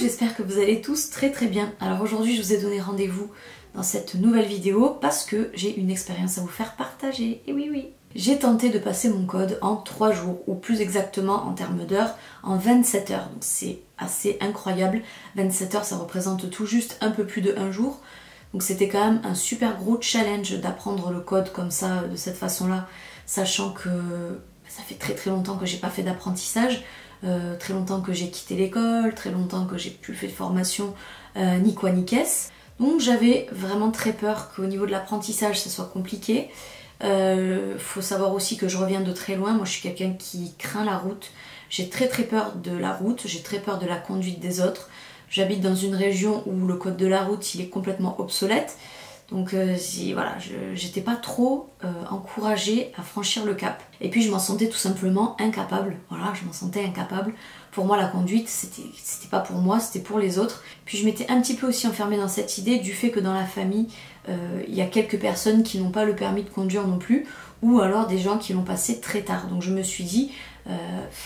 j'espère que vous allez tous très bien. Alors aujourd'hui je vous ai donné rendez-vous dans cette nouvelle vidéo parce que j'ai une expérience à vous faire partager. Et oui. J'ai tenté de passer mon code en 3 jours, ou plus exactement en termes d'heures, en 27 heures. Donc c'est assez incroyable. 27 heures ça représente tout juste un peu plus de 1 jour. Donc c'était quand même un super gros challenge d'apprendre le code comme ça, de cette façon-là, sachant que ça fait très longtemps que j'ai pas fait d'apprentissage, très longtemps que j'ai quitté l'école, très longtemps que j'ai plus fait de formation, ni quoi ni qu'est-ce. Donc j'avais vraiment très peur qu'au niveau de l'apprentissage ça soit compliqué. Faut savoir aussi que je reviens de très loin, moi je suis quelqu'un qui craint la route, j'ai très peur de la route, j'ai très peur de la conduite des autres. J'habite dans une région où le code de la route il est complètement obsolète, donc voilà, j'étais pas trop encouragée à franchir le cap. Et puis je m'en sentais tout simplement incapable, voilà, je m'en sentais incapable. Pour moi la conduite c'était pas pour moi, c'était pour les autres. Puis je m'étais un petit peu aussi enfermée dans cette idée du fait que dans la famille il y a quelques personnes qui n'ont pas le permis de conduire non plus, ou alors des gens qui l'ont passé très tard. Donc je me suis dit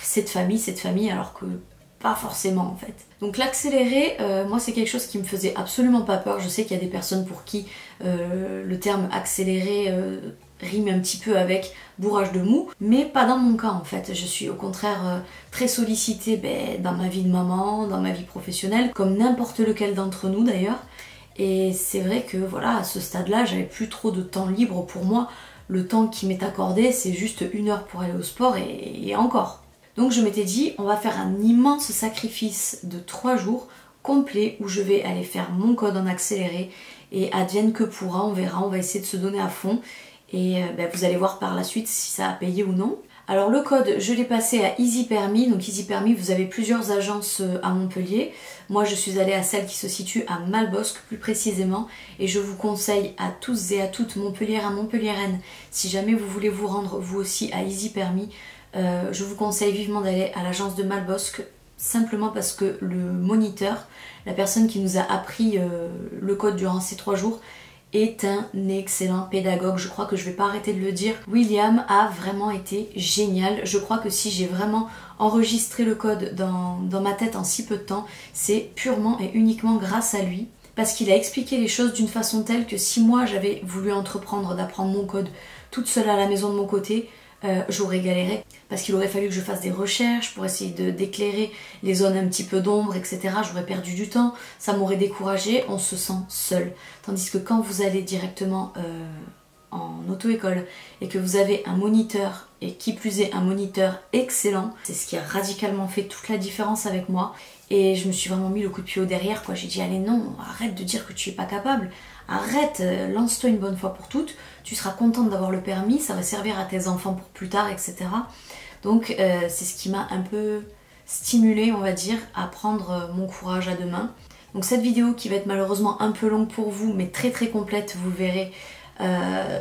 cette famille, alors que pas forcément en fait. Donc l'accéléré, moi c'est quelque chose qui me faisait absolument pas peur. Je sais qu'il y a des personnes pour qui le terme accéléré rime un petit peu avec bourrage de mou, mais pas dans mon cas en fait. Je suis au contraire très sollicitée dans ma vie de maman, dans ma vie professionnelle, comme n'importe lequel d'entre nous d'ailleurs. Et c'est vrai que voilà, à ce stade-là, j'avais plus trop de temps libre pour moi. Le temps qui m'est accordé, c'est juste 1 heure pour aller au sport et encore. Donc je m'étais dit, on va faire un immense sacrifice de 3 jours complets où je vais aller faire mon code en accéléré et advienne que pourra, on verra, on va essayer de se donner à fond et vous allez voir par la suite si ça a payé ou non. Alors le code, je l'ai passé à Easy Permis. Donc Easy Permis, vous avez plusieurs agences à Montpellier. Moi je suis allée à celle qui se situe à Malbosc plus précisément, et je vous conseille à tous et à toutes, Montpelliérains, Montpelliéraines, si jamais vous voulez vous rendre vous aussi à Easy Permis, je vous conseille vivement d'aller à l'agence de Malbosc, simplement parce que le moniteur, la personne qui nous a appris le code durant ces 3 jours, est un excellent pédagogue. Je crois que je vais pas arrêter de le dire. William a vraiment été génial. Je crois que si j'ai vraiment enregistré le code dans ma tête en si peu de temps, c'est purement et uniquement grâce à lui. Parce qu'il a expliqué les choses d'une façon telle que si moi j'avais voulu entreprendre d'apprendre mon code toute seule à la maison de mon côté, j'aurais galéré, parce qu'il aurait fallu que je fasse des recherches pour essayer d'éclairer les zones un petit peu d'ombre, etc. J'aurais perdu du temps, ça m'aurait découragé, on se sent seul. Tandis que quand vous allez directement en auto-école et que vous avez un moniteur, et qui plus est un moniteur excellent, c'est ce qui a radicalement fait toute la différence avec moi. Et je me suis vraiment mis le coup de pied au derrière, quoi. J'ai dit allez non, arrête de dire que tu es pas capable, arrête, lance-toi une bonne fois pour toutes, tu seras contente d'avoir le permis, ça va servir à tes enfants pour plus tard, etc. Donc c'est ce qui m'a un peu stimulée, on va dire, à prendre mon courage à 2 mains. Donc cette vidéo qui va être malheureusement un peu longue pour vous, mais très complète, vous le verrez,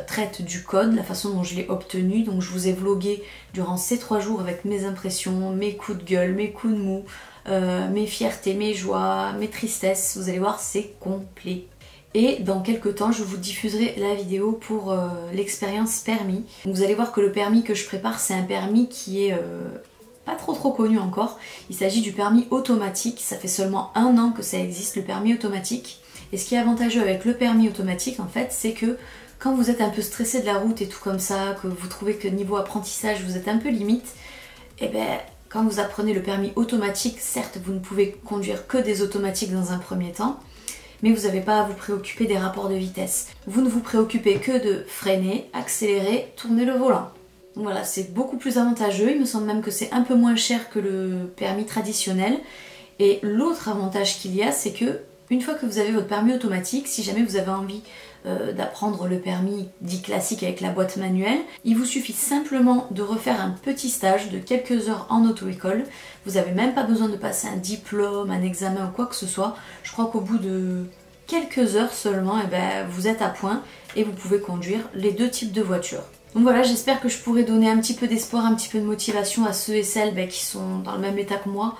traite du code, la façon dont je l'ai obtenu. Donc je vous ai vlogué durant ces 3 jours avec mes impressions, mes coups de gueule, mes coups de mou, mes fiertés, mes joies, mes tristesses. Vous allez voir, c'est complet. Et dans quelques temps, je vous diffuserai la vidéo pour l'expérience permis. Donc vous allez voir que le permis que je prépare, c'est un permis qui est pas trop connu encore. Il s'agit du permis automatique. Ça fait seulement 1 an que ça existe, le permis automatique. Et ce qui est avantageux avec le permis automatique, en fait, c'est que quand vous êtes un peu stressé de la route et tout comme ça, que vous trouvez que niveau apprentissage, vous êtes un peu limite, et quand vous apprenez le permis automatique, certes, vous ne pouvez conduire que des automatiques dans un premier temps, mais vous n'avez pas à vous préoccuper des rapports de vitesse. Vous ne vous préoccupez que de freiner, accélérer, tourner le volant. Donc voilà, c'est beaucoup plus avantageux. Il me semble même que c'est un peu moins cher que le permis traditionnel. Et l'autre avantage qu'il y a, c'est que une fois que vous avez votre permis automatique, si jamais vous avez envie d'apprendre le permis dit classique avec la boîte manuelle, il vous suffit simplement de refaire un petit stage de quelques heures en auto-école. Vous n'avez même pas besoin de passer un diplôme, un examen ou quoi que ce soit. Je crois qu'au bout de quelques heures seulement, vous êtes à point et vous pouvez conduire les 2 types de voitures. Donc voilà, j'espère que je pourrai donner un petit peu d'espoir, un petit peu de motivation à ceux et celles qui sont dans le même état que moi,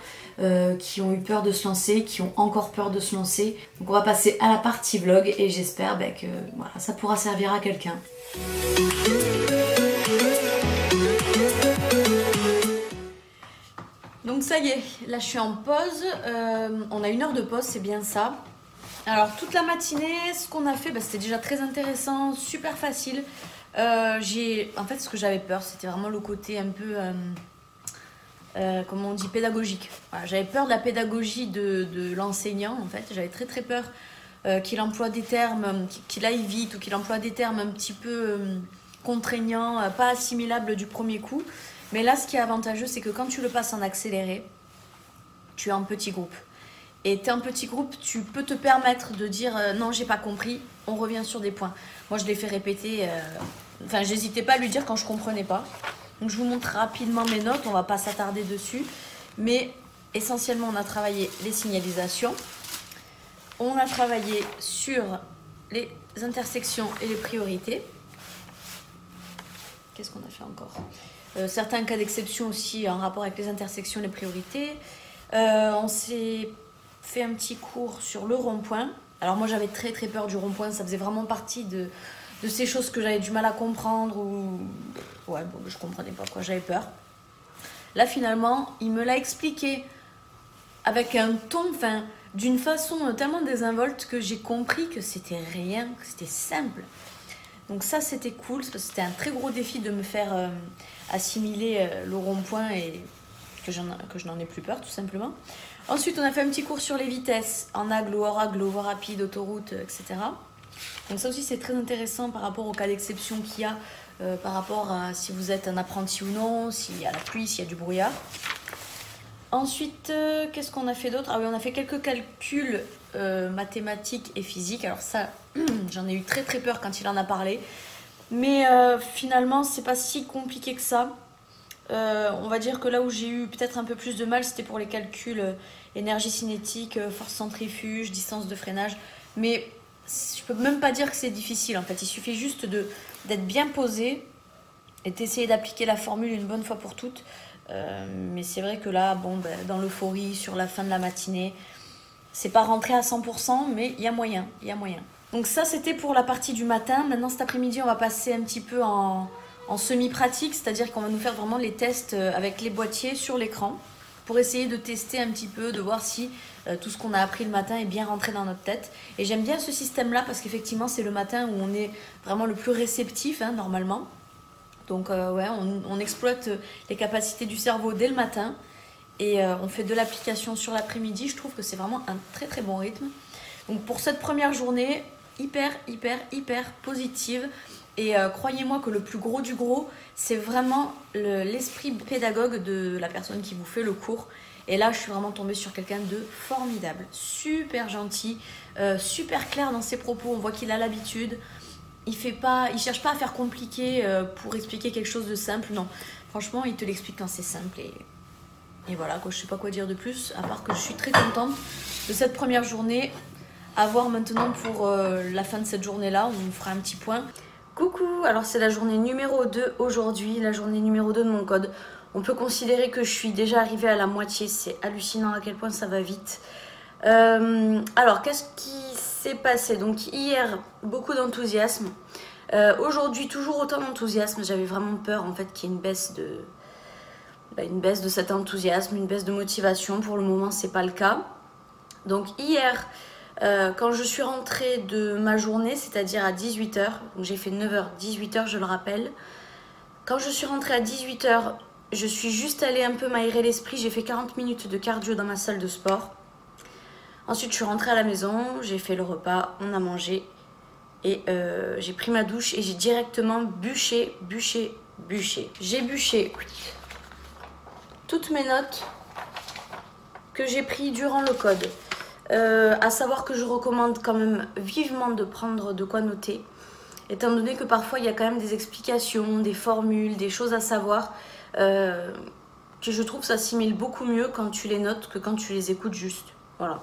qui ont eu peur de se lancer, qui ont encore peur de se lancer. Donc on va passer à la partie vlog et j'espère que voilà, ça pourra servir à quelqu'un. Donc ça y est, là je suis en pause. On a 1 heure de pause, c'est bien ça. Alors toute la matinée, ce qu'on a fait, c'était déjà très intéressant, super facile. En fait, ce que j'avais peur, c'était vraiment le côté un peu, comment on dit, pédagogique. Voilà, j'avais peur de la pédagogie de l'enseignant, en fait. J'avais très peur qu'il emploie des termes, qu'il aille vite ou qu'il emploie des termes un petit peu contraignants, pas assimilables du premier coup. Mais là, ce qui est avantageux, c'est que quand tu le passes en accéléré, tu es en petit groupe. Et tu es en petit groupe, tu peux te permettre de dire non, j'ai pas compris, on revient sur des points. Moi, je l'ai fait répéter, j'hésitais pas à lui dire quand je comprenais pas. Donc, je vous montre rapidement mes notes, on va pas s'attarder dessus. Mais essentiellement, on a travaillé les signalisations. On a travaillé sur les intersections et les priorités. Qu'est-ce qu'on a fait encore ? Certains cas d'exception aussi en rapport avec les intersections et les priorités. On s'est fait un petit cours sur le rond-point. Alors moi j'avais très peur du rond-point, ça faisait vraiment partie de ces choses que j'avais du mal à comprendre ou je comprenais pas quoi, j'avais peur. Là finalement, il me l'a expliqué avec un ton, d'une façon tellement désinvolte que j'ai compris que c'était rien, que c'était simple. Donc ça c'était cool, parce que c'était un très gros défi de me faire assimiler le rond-point et que je n'en ai plus peur tout simplement. Ensuite on a fait un petit cours sur les vitesses, en aglo, hors aglo, voie rapide, autoroute, etc. Donc ça aussi c'est très intéressant par rapport au cas d'exception qu'il y a, par rapport à si vous êtes un apprenti ou non, s'il y a la pluie, s'il y a du brouillard. Ensuite, qu'est-ce qu'on a fait d'autre ? Ah oui, on a fait quelques calculs mathématiques et physiques. Alors ça, j'en ai eu très peur quand il en a parlé. Mais finalement, c'est pas si compliqué que ça. On va dire que là où j'ai eu peut-être un peu plus de mal, c'était pour les calculs énergie cinétique, force centrifuge, distance de freinage. Mais je peux même pas dire que c'est difficile en fait. Il suffit juste d'être bien posé et d'essayer d'appliquer la formule une bonne fois pour toutes. Mais c'est vrai que là, dans l'euphorie, sur la fin de la matinée, c'est pas rentré à 100%, mais il y a moyen. Donc ça, c'était pour la partie du matin. Maintenant, cet après-midi, on va passer un petit peu en semi-pratique, c'est-à-dire qu'on va nous faire vraiment les tests avec les boîtiers sur l'écran pour essayer de tester un petit peu, de voir si tout ce qu'on a appris le matin est bien rentré dans notre tête. Et j'aime bien ce système-là parce qu'effectivement, c'est le matin où on est vraiment le plus réceptif, normalement. Donc on exploite les capacités du cerveau dès le matin et on fait de l'application sur l'après-midi. Je trouve que c'est vraiment un très bon rythme. Donc pour cette première journée, hyper positive. Et croyez-moi que le plus gros du gros, c'est vraiment l'esprit pédagogue de la personne qui vous fait le cours. Et là, je suis vraiment tombée sur quelqu'un de formidable, super gentil, super clair dans ses propos. On voit qu'il a l'habitude. Il cherche pas à faire compliqué pour expliquer quelque chose de simple, non. Franchement, il te l'explique quand c'est simple et voilà, quoi, je sais pas quoi dire de plus, à part que je suis très contente de cette première journée. À voir maintenant pour la fin de cette journée-là, on fera un petit point. Coucou, alors c'est la journée numéro 2 aujourd'hui, la journée numéro 2 de mon code. On peut considérer que je suis déjà arrivée à la moitié, c'est hallucinant à quel point ça va vite. Alors, qu'est-ce qui s'est passé? Donc hier, beaucoup d'enthousiasme. Aujourd'hui, toujours autant d'enthousiasme. J'avais vraiment peur en fait qu'il y ait une baisse de cet enthousiasme, une baisse de motivation. Pour le moment, c'est pas le cas. Donc hier, quand je suis rentrée de ma journée, c'est-à-dire à 18h, donc j'ai fait 9h, 18h, je le rappelle. Quand je suis rentrée à 18h, je suis juste allée un peu m'aérer l'esprit. J'ai fait 40 minutes de cardio dans ma salle de sport. Ensuite, je suis rentrée à la maison, j'ai fait le repas, on a mangé et j'ai pris ma douche et j'ai directement bûché. J'ai bûché toutes mes notes que j'ai prises durant le code. À savoir que je recommande quand même vivement de prendre de quoi noter, étant donné que parfois il y a quand même des explications, des formules, des choses à savoir que je trouve s'assimilent beaucoup mieux quand tu les notes que quand tu les écoutes juste. Voilà.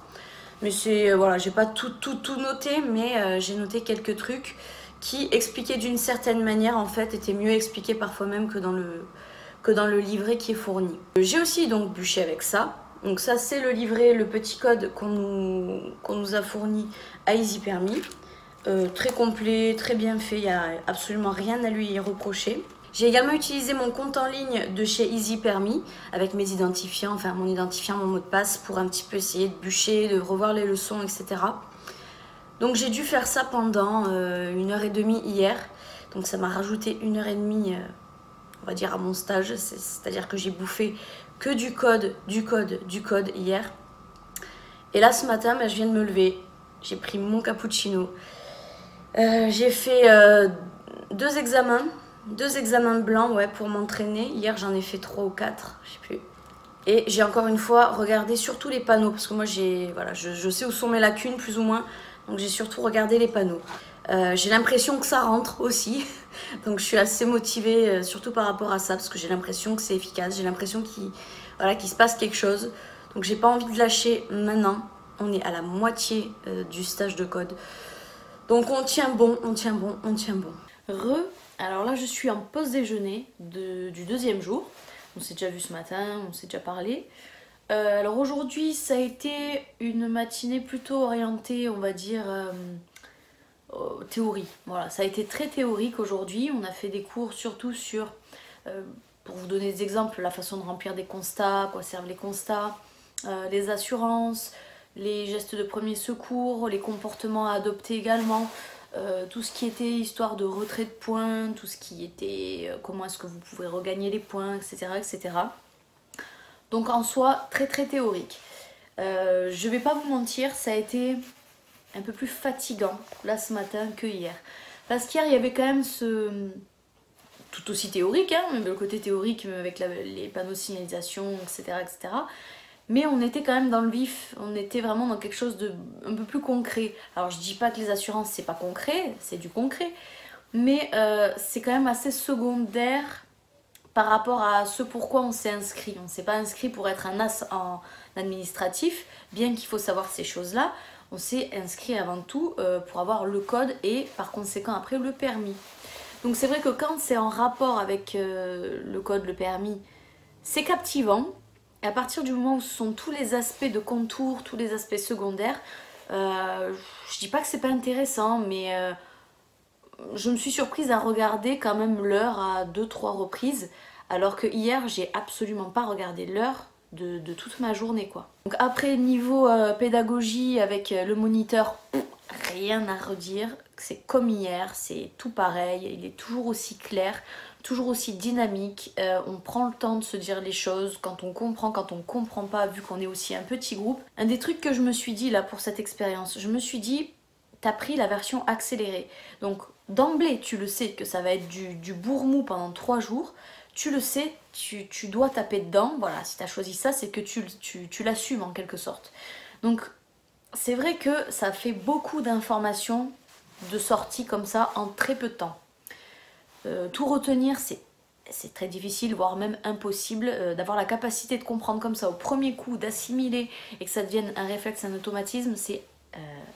Mais c'est, voilà, j'ai pas tout noté, mais j'ai noté quelques trucs qui, expliqués d'une certaine manière, en fait, étaient mieux expliqués parfois même que dans le livret qui est fourni. J'ai aussi donc bûché avec ça. Donc ça, c'est le livret, le petit code qu'on nous a fourni à Easy Permis. Très complet, très bien fait, il n'y a absolument rien à lui reprocher. J'ai également utilisé mon compte en ligne de chez Easy Permis avec mes identifiants, enfin mon identifiant, mon mot de passe pour un petit peu essayer de bûcher, de revoir les leçons, etc. Donc j'ai dû faire ça pendant 1h30 hier. Donc ça m'a rajouté 1h30, on va dire, à mon stage. C'est-à-dire que j'ai bouffé que du code hier. Et là ce matin, je viens de me lever. J'ai pris mon cappuccino. J'ai fait deux examens blancs, ouais, pour m'entraîner. Hier j'en ai fait 3 ou 4, je sais plus. Et j'ai encore une fois regardé surtout les panneaux parce que moi je sais où sont mes lacunes plus ou moins. Donc j'ai surtout regardé les panneaux. J'ai l'impression que ça rentre aussi. Donc je suis assez motivée, surtout par rapport à ça, parce que j'ai l'impression que c'est efficace. J'ai l'impression qu'il se passe quelque chose. Donc j'ai pas envie de lâcher maintenant. On est à la moitié du stage de code. Donc on tient bon. Alors là je suis en pause déjeuner du deuxième jour. On s'est déjà vu ce matin, on s'est déjà parlé. Alors aujourd'hui ça a été une matinée plutôt orientée, on va dire, théorie. Voilà, ça a été très théorique aujourd'hui. On a fait des cours surtout sur, pour vous donner des exemples, la façon de remplir des constats, à quoi servent les constats, les assurances, les gestes de premier secours, les comportements à adopter également, tout ce qui était histoire de retrait de points, tout ce qui était comment est-ce que vous pouvez regagner les points, etc. etc. Donc en soi, très très théorique. Je vais pas vous mentir, ça a été un peu plus fatigant là ce matin que hier. Parce qu'hier il y avait quand même tout aussi théorique, hein, même le côté théorique avec les panneaux de signalisation, etc., etc. Mais on était quand même dans le vif, on était vraiment dans quelque chose de un peu plus concret. Alors je dis pas que les assurances c'est pas concret, c'est du concret, mais c'est quand même assez secondaire par rapport à ce pourquoi on s'est inscrit. On ne s'est pas inscrit pour être un as en administratif, bien qu'il faut savoir ces choses-là. On s'est inscrit avant tout pour avoir le code et par conséquent après le permis. Donc c'est vrai que quand c'est en rapport avec le code, le permis, c'est captivant. Et à partir du moment où ce sont tous les aspects de contour, tous les aspects secondaires, je dis pas que c'est pas intéressant, mais je me suis surprise à regarder quand même l'heure à 2-3 reprises, alors que hier j'ai absolument pas regardé l'heure de toute ma journée, quoi. Donc après niveau pédagogie avec le moniteur, rien à redire, c'est comme hier, c'est tout pareil, il est toujours aussi clair, toujours aussi dynamique, on prend le temps de se dire les choses, quand on comprend pas, vu qu'on est aussi un petit groupe. Un des trucs que je me suis dit là pour cette expérience, je me suis dit, t'as pris la version accélérée, donc d'emblée tu le sais que ça va être du bourre-mou pendant 3 jours, tu le sais, tu dois taper dedans, voilà, si t'as choisi ça, c'est que tu l'assumes en quelque sorte. Donc c'est vrai que ça fait beaucoup d'informations de sortie comme ça en très peu de temps. Tout retenir, c'est très difficile, voire même impossible, d'avoir la capacité de comprendre comme ça au premier coup, d'assimiler et que ça devienne un réflexe, un automatisme, c'est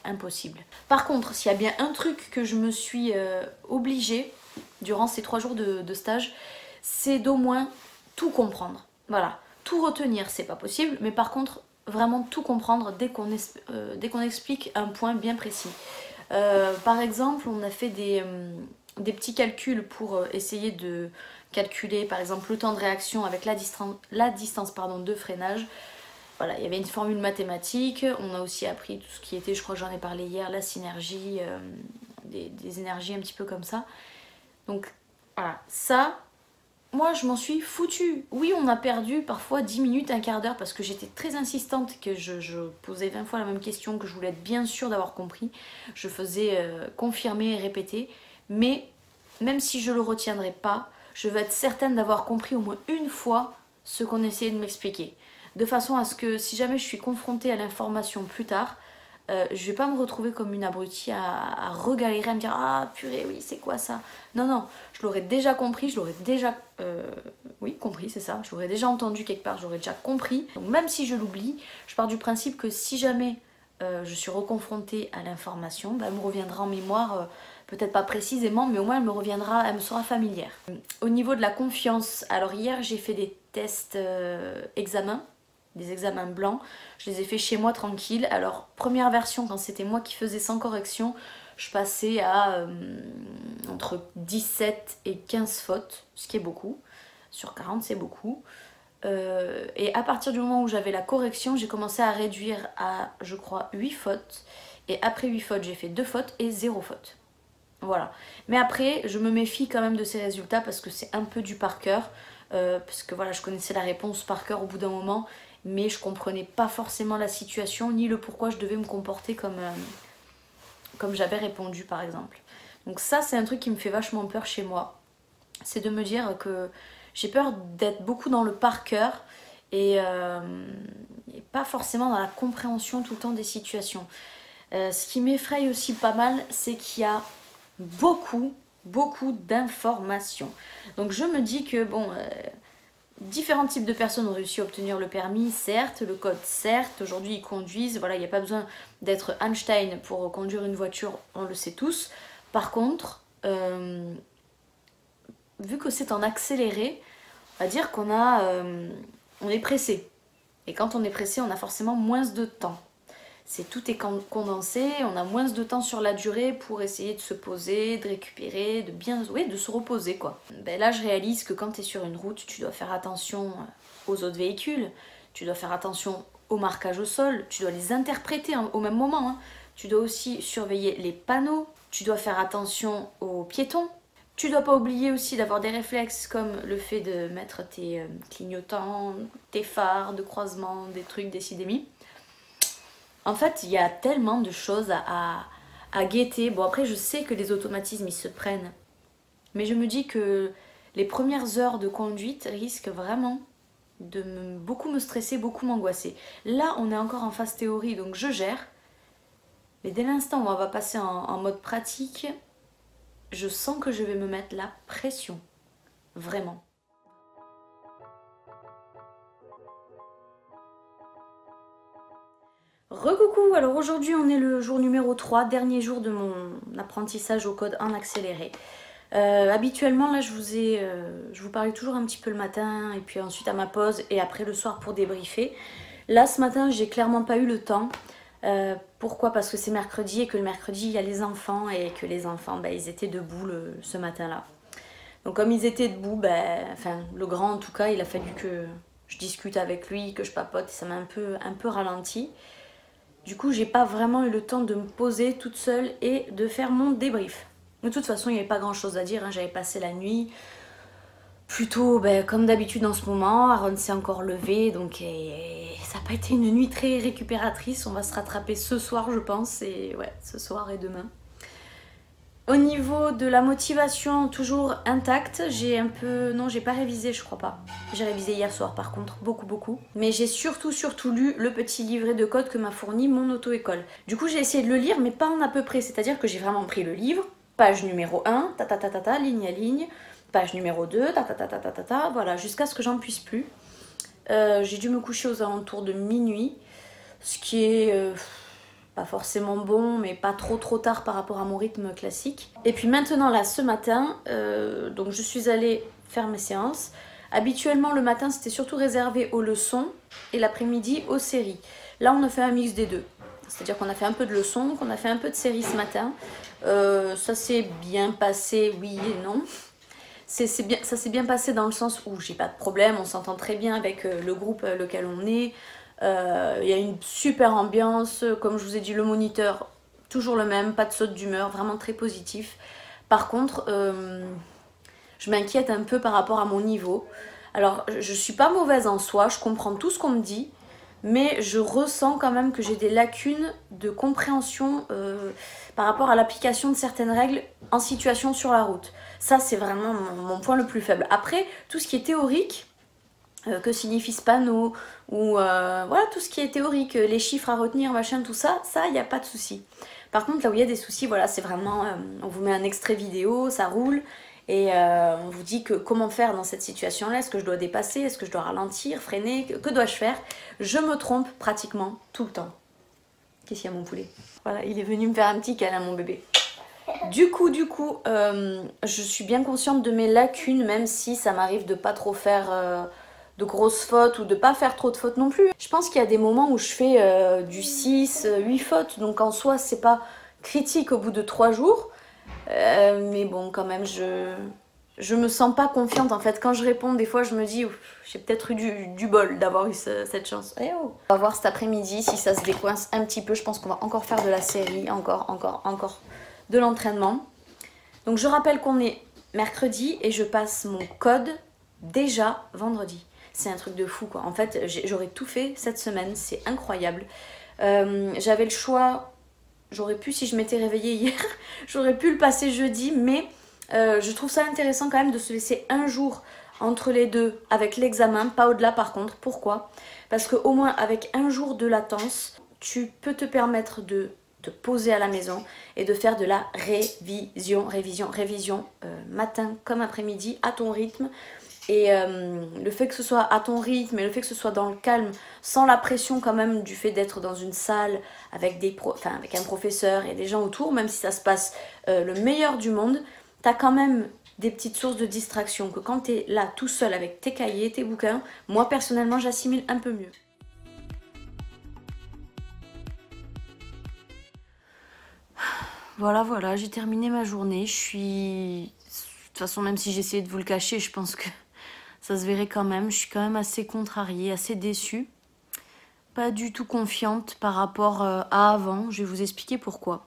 impossible. Par contre, s'il y a bien un truc que je me suis obligée durant ces 3 jours de stage, c'est d'au moins tout comprendre. Voilà, tout retenir, c'est pas possible, mais par contre, vraiment tout comprendre dès qu'on explique un point bien précis. Par exemple, on a fait des petits calculs pour essayer de calculer par exemple le temps de réaction avec la distance de freinage. Voilà, il y avait une formule mathématique, on a aussi appris tout ce qui était, je crois que j'en ai parlé hier, la synergie, des énergies un petit peu comme ça. Donc voilà, ça, moi je m'en suis foutue. Oui, on a perdu parfois 10 minutes, un quart d'heure parce que j'étais très insistante, que je posais 20 fois la même question, que je voulais être bien sûre d'avoir compris. Je faisais confirmer et répéter, mais même si je le retiendrai pas, je veux être certaine d'avoir compris au moins une fois ce qu'on essayait de m'expliquer. De façon à ce que si jamais je suis confrontée à l'information plus tard, je vais pas me retrouver comme une abrutie à regalérer, à me dire ah purée oui c'est quoi ça. Non non, je l'aurais déjà compris, je l'aurais déjà oui compris c'est ça, je l'aurais déjà entendu quelque part, je l'aurais déjà compris. Donc même si je l'oublie, je pars du principe que si jamais je suis reconfrontée à l'information, bah, elle me reviendra en mémoire, peut-être pas précisément, mais au moins elle me sera familière. Au niveau de la confiance, alors hier j'ai fait des tests examens, des examens blancs, je les ai fait chez moi tranquille. Alors première version quand c'était moi qui faisais sans correction, je passais à entre 17 et 15 fautes, ce qui est beaucoup. Sur 40, c'est beaucoup. Et à partir du moment où j'avais la correction, j'ai commencé à réduire à, je crois, 8 fautes. Et après 8 fautes, j'ai fait 2 fautes et 0 faute. Voilà. Mais après, je me méfie quand même de ces résultats parce que c'est un peu du par cœur. Parce que voilà, je connaissais la réponse par cœur au bout d'un moment, mais je comprenais pas forcément la situation, ni le pourquoi je devais me comporter comme j'avais répondu par exemple. Donc ça, c'est un truc qui me fait vachement peur chez moi. C'est de me dire que j'ai peur d'être beaucoup dans le par cœur et pas forcément dans la compréhension tout le temps des situations. Ce qui m'effraie aussi pas mal, c'est qu'il y a beaucoup d'informations. Donc je me dis que bon, différents types de personnes ont réussi à obtenir le permis, certes, le code, certes, aujourd'hui ils conduisent, voilà, il n'y a pas besoin d'être Einstein pour conduire une voiture, on le sait tous. Par contre, vu que c'est en accéléré, on va dire on est pressé. Et quand on est pressé, on a forcément moins de temps. Tout est condensé, on a moins de temps sur la durée pour essayer de se poser, de récupérer, de se reposer quoi. Ben là je réalise que quand tu es sur une route, tu dois faire attention aux autres véhicules, tu dois faire attention au marquage au sol, tu dois les interpréter au même moment, hein. Tu dois aussi surveiller les panneaux, tu dois faire attention aux piétons. Tu dois pas oublier aussi d'avoir des réflexes comme le fait de mettre tes clignotants, tes phares de croisement, des trucs, des ci, des mi. En fait, il y a tellement de choses à guetter. Bon, après, je sais que les automatismes, ils se prennent. Mais je me dis que les premières heures de conduite risquent vraiment de beaucoup me stresser, beaucoup m'angoisser. Là, on est encore en phase théorie, donc je gère. Mais dès l'instant où on va passer en mode pratique, je sens que je vais me mettre la pression. Vraiment. Recoucou, alors aujourd'hui on est le jour numéro 3, dernier jour de mon apprentissage au code en accéléré. Habituellement là je vous parlais toujours un petit peu le matin et puis ensuite à ma pause et après le soir pour débriefer. Là ce matin j'ai clairement pas eu le temps. Pourquoi? Parce que c'est mercredi et que le mercredi il y a les enfants et que les enfants ils étaient debout ce matin là. Donc comme ils étaient debout, enfin le grand en tout cas, il a fallu que je discute avec lui, que je papote et ça m'a un peu ralenti. Du coup, j'ai pas vraiment eu le temps de me poser toute seule et de faire mon débrief. De toute façon, il n'y avait pas grand chose à dire, hein. J'avais passé la nuit plutôt comme d'habitude en ce moment. Aaron s'est encore levé, donc ça n'a pas été une nuit très récupératrice. On va se rattraper ce soir, je pense, et ouais, ce soir et demain. Au niveau de la motivation, toujours intacte. Non, j'ai pas révisé, je crois pas. J'ai révisé hier soir par contre, beaucoup. Mais j'ai surtout lu le petit livret de code que m'a fourni mon auto-école. Du coup, j'ai essayé de le lire, mais pas en à peu près. C'est-à-dire que j'ai vraiment pris le livre, page numéro 1, ligne à ligne, page numéro 2, voilà, jusqu'à ce que j'en puisse plus. J'ai dû me coucher aux alentours de minuit, ce qui est... pas forcément bon, mais pas trop tard par rapport à mon rythme classique. Et puis maintenant, là, ce matin, donc je suis allée faire mes séances. Habituellement, le matin, c'était surtout réservé aux leçons et l'après-midi aux séries. Là, on a fait un mix des deux. C'est-à-dire qu'on a fait un peu de leçons, qu'on a fait un peu de séries ce matin. Ça s'est bien passé, oui et non. Ça s'est bien passé dans le sens où j'ai pas de problème, on s'entend très bien avec le groupe lequel on est. Il y a une super ambiance, comme je vous ai dit, le moniteur toujours le même, pas de saute d'humeur, vraiment très positif. Par contre, je m'inquiète un peu par rapport à mon niveau. Alors je suis pas mauvaise en soi, je comprends tout ce qu'on me dit, mais je ressens quand même que j'ai des lacunes de compréhension par rapport à l'application de certaines règles en situation sur la route. Ça c'est vraiment mon point le plus faible. Après, tout ce qui est théorique, que signifie ce panneau, ou voilà, tout ce qui est théorique, les chiffres à retenir, machin, tout ça, il n'y a pas de souci. Par contre, là où il y a des soucis, voilà, c'est vraiment, on vous met un extrait vidéo, ça roule, et on vous dit comment faire dans cette situation-là, est-ce que je dois dépasser, est-ce que je dois ralentir, freiner, que dois-je faire? Je me trompe pratiquement tout le temps. Qu'est-ce qu'il y a mon poulet? Voilà, il est venu me faire un petit câlin, mon bébé. Du coup, je suis bien consciente de mes lacunes, même si ça m'arrive de pas trop faire... de grosses fautes ou de pas faire trop de fautes non plus. Je pense qu'il y a des moments où je fais du 6, 8 fautes, donc en soi c'est pas critique au bout de 3 jours. Mais bon, quand même, je me sens pas confiante en fait. Quand je réponds, des fois, je me dis, j'ai peut-être eu du bol d'avoir eu cette chance. Eh oh. On va voir cet après-midi si ça se décoince un petit peu. Je pense qu'on va encore faire de la série, encore de l'entraînement. Donc je rappelle qu'on est mercredi et je passe mon code déjà vendredi. C'est un truc de fou quoi. En fait, j'aurais tout fait cette semaine, c'est incroyable. J'avais le choix, j'aurais pu, si je m'étais réveillée hier, j'aurais pu le passer jeudi, mais je trouve ça intéressant quand même de se laisser un jour entre les deux avec l'examen, pas au-delà par contre. Pourquoi? Parce qu'au moins avec un jour de latence, tu peux te permettre de te poser à la maison et de faire de la révision matin comme après-midi à ton rythme. Et le fait que ce soit à ton rythme et le fait que ce soit dans le calme, sans la pression quand même du fait d'être dans une salle avec, avec un professeur et des gens autour, même si ça se passe le meilleur du monde, t'as quand même des petites sources de distraction que quand t'es là tout seul avec tes cahiers, tes bouquins, moi personnellement j'assimile un peu mieux. Voilà, j'ai terminé ma journée. Je suis... De toute façon, même si j'essayais de vous le cacher, je pense que ça se verrait quand même. Je suis quand même assez contrariée, assez déçue. Pas du tout confiante par rapport à avant. Je vais vous expliquer pourquoi.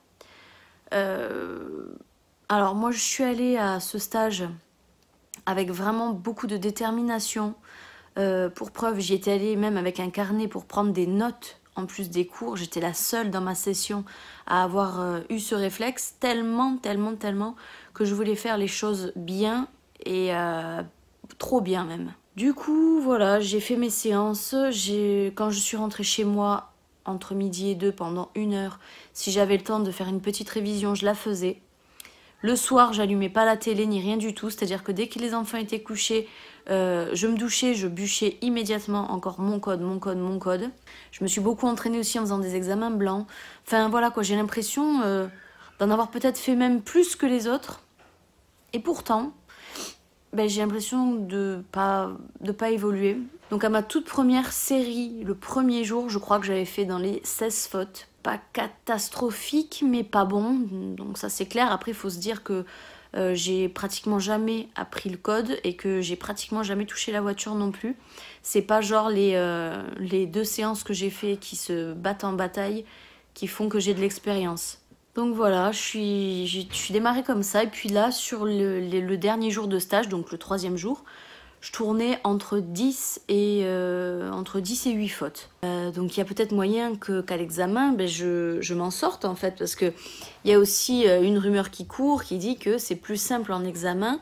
Alors moi, je suis allée à ce stage avec vraiment beaucoup de détermination. Pour preuve, j'y étais allée même avec un carnet pour prendre des notes en plus des cours. J'étais la seule dans ma session à avoir eu ce réflexe, tellement que je voulais faire les choses bien et trop bien même. Du coup, voilà, j'ai fait mes séances. Quand je suis rentrée chez moi entre midi et 2 pendant 1 heure, si j'avais le temps de faire une petite révision, je la faisais. Le soir, j'allumais pas la télé ni rien du tout, c'est-à-dire que dès que les enfants étaient couchés, je me douchais, je bûchais immédiatement encore mon code. Je me suis beaucoup entraînée aussi en faisant des examens blancs. Enfin voilà quoi, j'ai l'impression d'en avoir peut-être fait même plus que les autres. Et pourtant, ben, j'ai l'impression de pas évoluer. Donc à ma toute première série, le premier jour, je crois que j'avais fait dans les 16 fautes. Pas catastrophique, mais pas bon. Donc ça c'est clair. Après, il faut se dire que j'ai pratiquement jamais appris le code et que j'ai pratiquement jamais touché la voiture non plus. C'est pas genre les 2 séances que j'ai fait qui se battent en bataille qui font que j'ai de l'expérience. Donc voilà, je suis démarrée comme ça. Et puis là, sur le dernier jour de stage, donc le 3e jour, je tournais entre 10 et 8 fautes. Donc il y a peut-être moyen qu'à l'examen, ben, je m'en sorte en fait, parce qu'il y a aussi une rumeur qui court qui dit que c'est plus simple en examen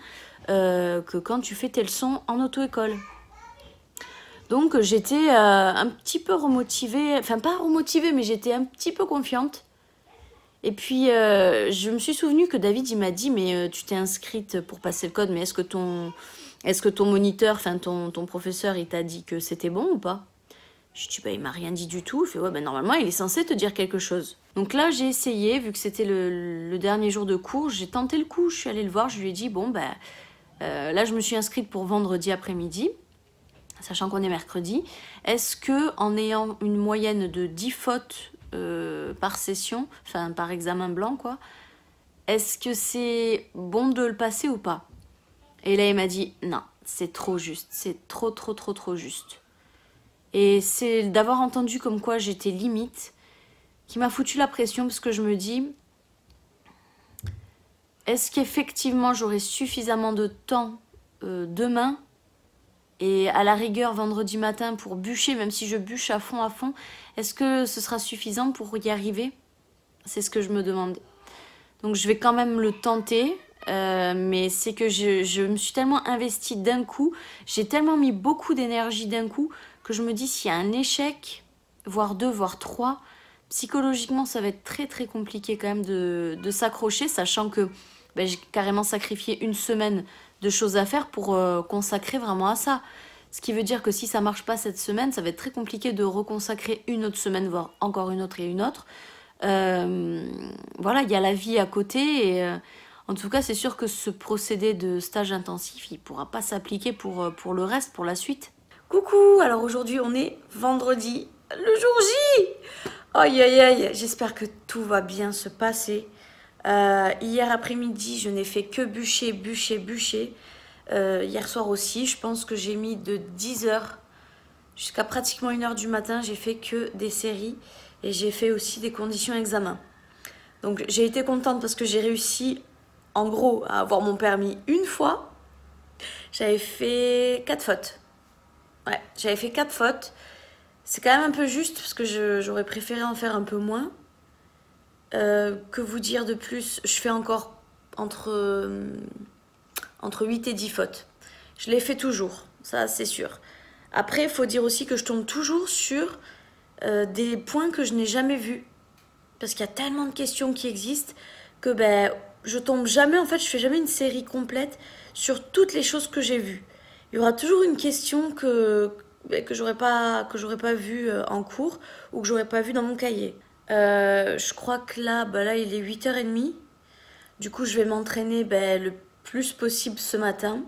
que quand tu fais tes leçons en auto-école. Donc j'étais un petit peu remotivée, enfin pas remotivée, mais j'étais un petit peu confiante. Et puis je me suis souvenue que David il m'a dit, mais tu t'es inscrite pour passer le code, mais est-ce que ton moniteur, enfin ton professeur, il t'a dit que c'était bon ou pas? Je dis, bah il m'a rien dit du tout. Il fait, ouais, bah normalement il est censé te dire quelque chose. Donc là j'ai essayé, vu que c'était le dernier jour de cours, j'ai tenté le coup, je suis allée le voir, je lui ai dit, bon bah là je me suis inscrite pour vendredi après-midi, sachant qu'on est mercredi. Est-ce que en ayant une moyenne de 10 fautes par session, enfin par examen blanc quoi, est-ce que c'est bon de le passer ou pas? Et là il m'a dit non, c'est trop juste, c'est trop juste. Et c'est d'avoir entendu comme quoi j'étais limite qui m'a foutu la pression, parce que je me dis, est-ce qu'effectivement j'aurai suffisamment de temps demain et à la rigueur vendredi matin pour bûcher, même si je bûche à fond, est-ce que ce sera suffisant pour y arriver? C'est ce que je me demande. Donc je vais quand même le tenter, mais c'est que je me suis tellement investie d'un coup, j'ai tellement mis beaucoup d'énergie d'un coup, que je me dis s'il y a un échec, voire 2, voire 3, psychologiquement ça va être très compliqué quand même de s'accrocher, sachant que ben, j'ai carrément sacrifié 1 semaine de choses à faire pour consacrer vraiment à ça. Ce qui veut dire que si ça marche pas cette semaine, ça va être très compliqué de reconsacrer une autre semaine, voire encore une autre et une autre. Voilà, il y a la vie à côté et en tout cas c'est sûr que ce procédé de stage intensif, il pourra pas s'appliquer pour le reste, pour la suite. Coucou, alors aujourd'hui on est vendredi, le jour J. Aïe aïe aïe, j'espère que tout va bien se passer. Hier après-midi, je n'ai fait que bûcher, bûcher, bûcher. Hier soir aussi, je pense que j'ai mis de 10h jusqu'à pratiquement 1h du matin. J'ai fait que des séries et j'ai fait aussi des conditions examen. Donc j'ai été contente parce que j'ai réussi en gros à avoir mon permis une fois. J'avais fait 4 fautes. Ouais, j'avais fait 4 fautes. C'est quand même un peu juste parce que j'aurais préféré en faire un peu moins. Que vous dire de plus? Je fais encore entre 8 et 10 fautes. Je les fais toujours, ça c'est sûr. Après, il faut dire aussi que je tombe toujours sur des points que je n'ai jamais vus. Parce qu'il y a tellement de questions qui existent que je tombe jamais, en fait, je fais jamais une série complète sur toutes les choses que j'ai vues. Il y aura toujours une question que j'aurais pas vue en cours ou que j'aurais pas vue dans mon cahier. Je crois que là il est 8h30. Du coup, je vais m'entraîner le plus possible ce matin.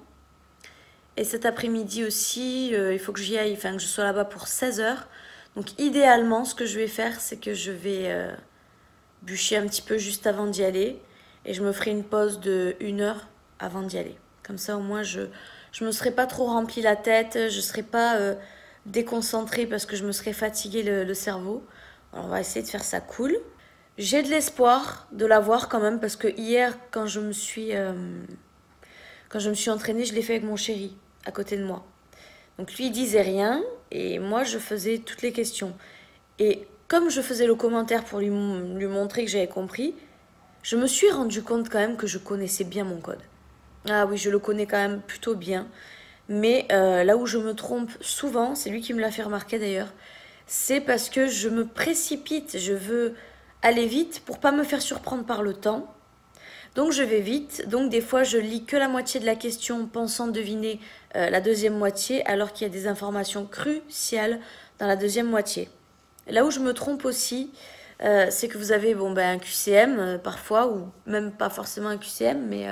Et cet après-midi aussi, il faut que j'y aille, enfin que je sois là-bas pour 16h. Donc idéalement, ce que je vais faire, c'est que je vais bûcher un petit peu juste avant d'y aller. Et je me ferai une pause de 1h avant d'y aller. Comme ça, au moins, je me serai pas trop rempli la tête, je serai pas déconcentrée parce que je me serais fatigué le cerveau. Alors, on va essayer de faire ça cool. J'ai de l'espoir de l'avoir quand même parce que hier, quand je me suis entraînée, je l'ai fait avec mon chéri à côté de moi. Donc lui, il disait rien et moi, je faisais toutes les questions. Et comme je faisais le commentaire pour lui montrer que j'avais compris, je me suis rendu compte quand même que je connaissais bien mon code. Ah oui, je le connais quand même plutôt bien. Mais là où je me trompe souvent, c'est lui qui me l'a fait remarquer d'ailleurs, c'est parce que je me précipite, je veux aller vite pour pas me faire surprendre par le temps. Donc je vais vite, donc des fois je lis que la moitié de la question pensant deviner la deuxième moitié alors qu'il y a des informations cruciales dans la deuxième moitié. Là où je me trompe aussi, c'est que vous avez un QCM parfois, ou même pas forcément un QCM, mais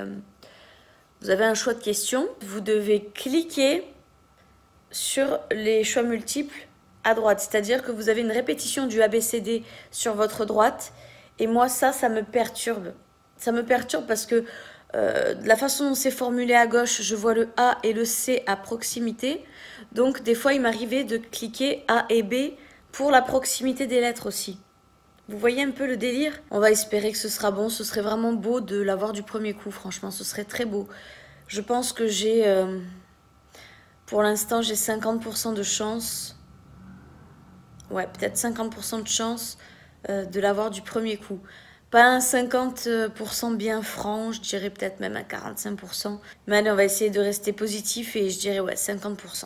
vous avez un choix de questions. Vous devez cliquer sur les choix multiples à droite, c'est-à-dire que vous avez une répétition du ABCD sur votre droite, et moi ça me perturbe. Ça me perturbe parce que de la façon dont c'est formulé à gauche, je vois le A et le C à proximité, donc des fois il m'arrivait de cliquer A et B pour la proximité des lettres aussi. Vous voyez un peu le délire? On va espérer que ce sera bon, ce serait vraiment beau de l'avoir du premier coup, franchement, ce serait très beau. Je pense que pour l'instant, j'ai 50% de chance. Ouais, peut-être 50% de chance de l'avoir du premier coup. Pas un 50% bien franc, je dirais peut-être même un 45%. Mais allez, on va essayer de rester positif et je dirais 50%.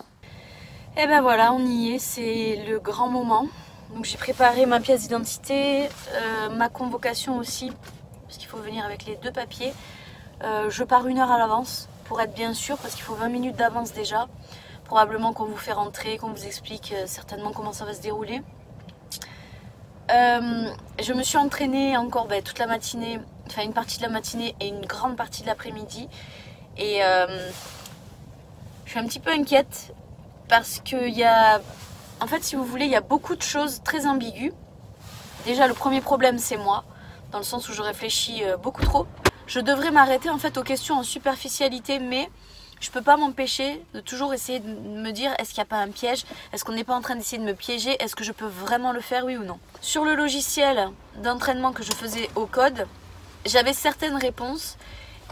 Et ben voilà, on y est, c'est le grand moment. Donc j'ai préparé ma pièce d'identité, ma convocation aussi, parce qu'il faut venir avec les 2 papiers. Je pars 1 heure à l'avance pour être bien sûr, parce qu'il faut 20 minutes d'avance déjà. Probablement qu'on vous fait rentrer, qu'on vous explique certainement comment ça va se dérouler. Je me suis entraînée encore toute la matinée, enfin une partie de la matinée et une grande partie de l'après-midi. Et je suis un petit peu inquiète parce qu'il y a... En fait, si vous voulez, il y a beaucoup de choses très ambiguës. Déjà, le premier problème, c'est moi, dans le sens où je réfléchis beaucoup trop. Je devrais m'arrêter en fait aux questions en superficialité, mais je peux pas m'empêcher de toujours essayer de me dire est-ce qu'il n'y a pas un piège? Est-ce qu'on n'est pas en train d'essayer de me piéger? Est-ce que je peux vraiment le faire, oui ou non? Sur le logiciel d'entraînement que je faisais au code, j'avais certaines réponses.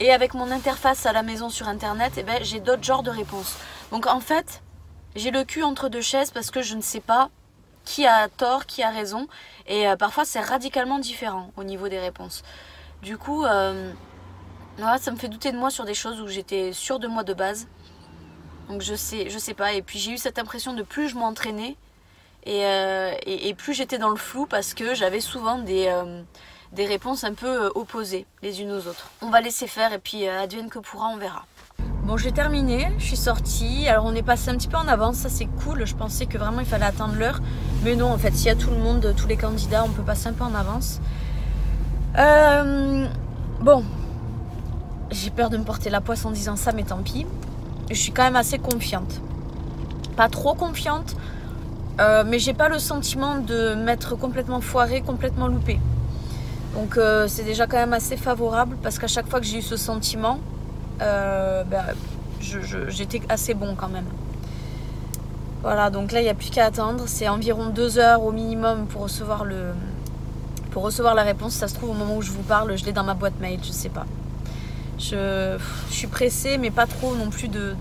Et avec mon interface à la maison sur internet, j'ai d'autres genres de réponses. Donc en fait, j'ai le cul entre 2 chaises parce que je ne sais pas qui a tort, qui a raison. Et parfois, c'est radicalement différent au niveau des réponses. Du coup, voilà, ça me fait douter de moi sur des choses où j'étais sûre de moi de base. Donc je sais pas. Et puis j'ai eu cette impression de plus je m'entraînais et plus j'étais dans le flou parce que j'avais souvent des réponses un peu opposées les unes aux autres. On va laisser faire et puis advienne que pourra, on verra. Bon, j'ai terminé, je suis sortie. Alors on est passé un petit peu en avance, ça c'est cool. Je pensais que vraiment il fallait attendre l'heure. Mais non, en fait, s'il y a tout le monde, tous les candidats, on peut passer un peu en avance. Bon, j'ai peur de me porter la poisse en disant ça, mais tant pis. Je suis quand même assez confiante. Pas trop confiante, mais j'ai pas le sentiment de m'être complètement foirée, complètement loupée. Donc c'est déjà quand même assez favorable parce qu'à chaque fois que j'ai eu ce sentiment, j'étais assez bon quand même. Voilà, donc là il n'y a plus qu'à attendre. C'est environ 2 heures au minimum pour recevoir la réponse. Ça se trouve au moment où je vous parle, je l'ai dans ma boîte mail, je sais pas. Je suis pressée mais pas trop non plus de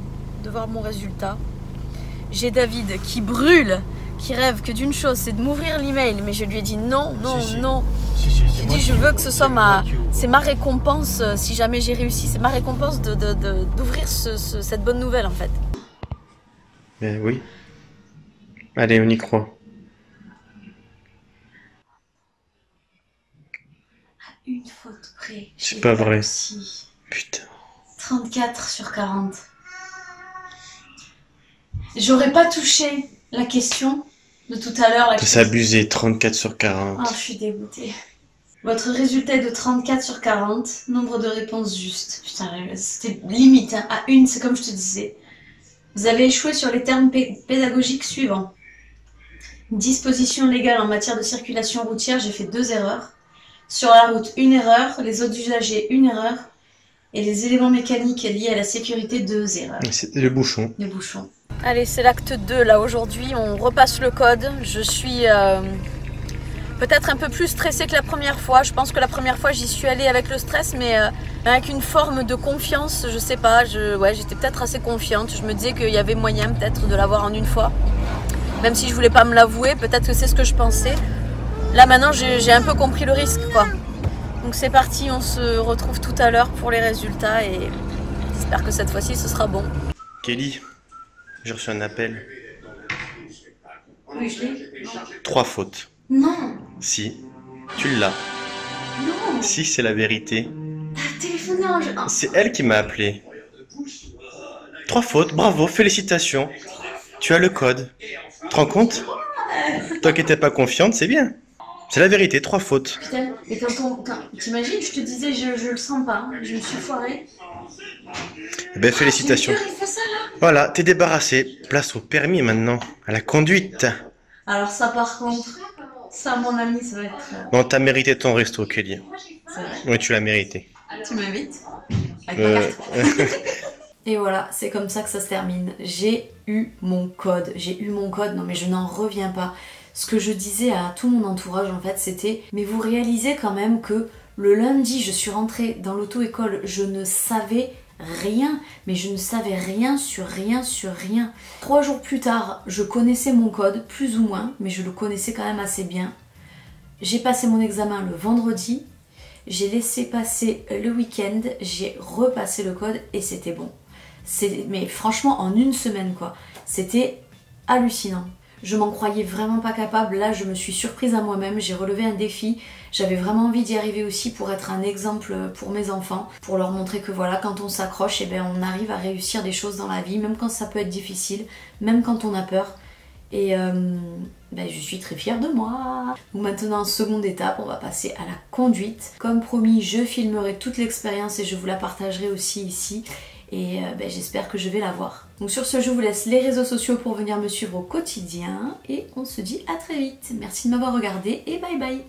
voir mon résultat. J'ai David qui brûle, qui rêve que d'une chose, c'est de m'ouvrir l'email, mais je lui ai dit non, non, non. J'ai dit je veux que ce soit c'est ma récompense si jamais j'ai réussi, c'est ma récompense d'ouvrir cette bonne nouvelle en fait. Mais oui. Allez, on y croit. À une faute près. C'est pas vrai. Putain. 34 sur 40. J'aurais pas touché la question de tout à l'heure. C'est abusé, 34 sur 40. Oh, je suis dégoûtée. Votre résultat est de 34 sur 40. Nombre de réponses justes. Putain, c'était limite. Hein. À une, c'est comme je te disais. Vous avez échoué sur les termes pédagogiques suivants. Disposition légale en matière de circulation routière, j'ai fait 2 erreurs. Sur la route, 1 erreur. Les autres usagers, 1 erreur. Et les éléments mécaniques liés à la sécurité, 2 erreurs. C'est le bouchon. Le bouchon. Allez, c'est l'acte 2 là aujourd'hui. On repasse le code. Je suis peut-être un peu plus stressée que la première fois. Je pense que la première fois, j'y suis allée avec le stress, mais avec une forme de confiance. Je sais pas. J'étais peut-être assez confiante. Je me disais qu'il y avait moyen peut-être de l'avoir en une fois. Même si je voulais pas me l'avouer, peut-être que c'est ce que je pensais. Là maintenant, j'ai un peu compris le risque, quoi. Donc c'est parti, on se retrouve tout à l'heure pour les résultats et j'espère que cette fois-ci ce sera bon. Kelly, j'ai reçu un appel. Oui, je l'ai. 3 fautes. Non. Si, tu l'as. Non. Si, c'est la vérité. T'as téléphoné en... C'est elle qui m'a appelé. 3 fautes, bravo, félicitations. Tu as le code. Tu te rends compte? Toi qui n'étais pas confiante, c'est bien. C'est la vérité, 3 fautes. Putain, et quand t'imagines, je te disais, je le sens pas, hein, je me suis foirée. Eh ben, félicitations. Il fait ça, là. Voilà, t'es débarrassé. Place au permis maintenant, à la conduite. Alors ça par contre, ça mon ami, ça va être... Bon, t'as mérité ton resto, Kelly. C'est vrai. Oui, tu l'as mérité. Tu m'invites avec ma carte. Et voilà, c'est comme ça que ça se termine. J'ai eu mon code. Non mais je n'en reviens pas. Ce que je disais à tout mon entourage en fait, c'était mais vous réalisez quand même que le lundi, je suis rentrée dans l'auto-école, je ne savais rien, mais je ne savais rien sur rien sur rien. 3 jours plus tard, je connaissais mon code, plus ou moins, mais je le connaissais quand même assez bien. J'ai passé mon examen le vendredi, j'ai laissé passer le week-end, j'ai repassé le code et c'était bon. Mais franchement, en une semaine quoi, c'était hallucinant. Je m'en croyais vraiment pas capable, là je me suis surprise à moi-même, j'ai relevé un défi, j'avais vraiment envie d'y arriver aussi pour être un exemple pour mes enfants, pour leur montrer que voilà, quand on s'accroche, on arrive à réussir des choses dans la vie, même quand ça peut être difficile, même quand on a peur. Et je suis très fière de moi. Donc maintenant, seconde étape, on va passer à la conduite. Comme promis, je filmerai toute l'expérience et je vous la partagerai aussi ici. Et j'espère que je vais la voir. Donc sur ce, je vous laisse les réseaux sociaux pour venir me suivre au quotidien. Et on se dit à très vite. Merci de m'avoir regardé et bye bye.